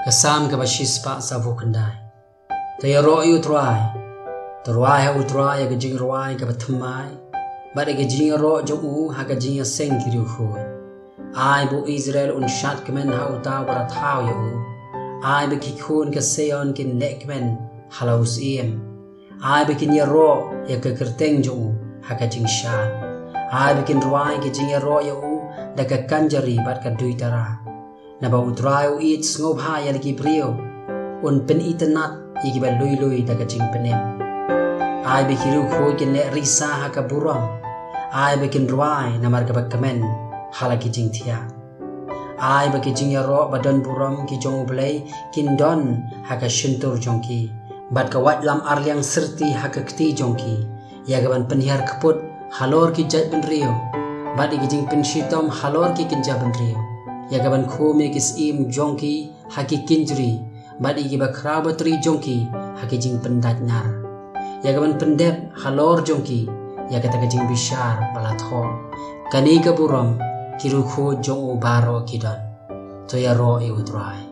Kasam ka bashis pa sa vukandai. Taya roi utrai. Teruai ha utrai ya gajing roi ka batmai. Bada gajing ro jong ha gajing seng kiri khoi. Ai bu Israel un shat kemen ha uta barat hau ya u. Ai be kikun ka seon kin lek men halaus iem. Ai be kin ya ro ya ka kerteng jong ha gajing shat. Ai be kin roi gajing ya ro ya u da ka kanjari bat ka duitara. Na ba utrai u it ngop ha ya lagi brio. Un pen itanat iki ba lui da gajing penem. Ai be kiru khoi kin le risa ha ka buram. Ai be kin roi na mar ka ba kemen halaki jing thia. Ai ba ki jing ya ro badan buram ki jong blai kin don ha ka shintur jongki. Bat ka wat lam arliang serti ha ka kti jongki. Ya gaban penhiar keput halor ki jat ben rio. Bat ki jing pen shitom halor ki kin jaban rio. Ya gaban khome kis im jongki haki kinjri. Bat ki ba krabatri jongki haki jing pendat nar. Ya gaban pendep halor jongki. Ya kata ka jing bishar balatho. Kani ka buram kiru kho jong baro kidan. To ya ro e utrai.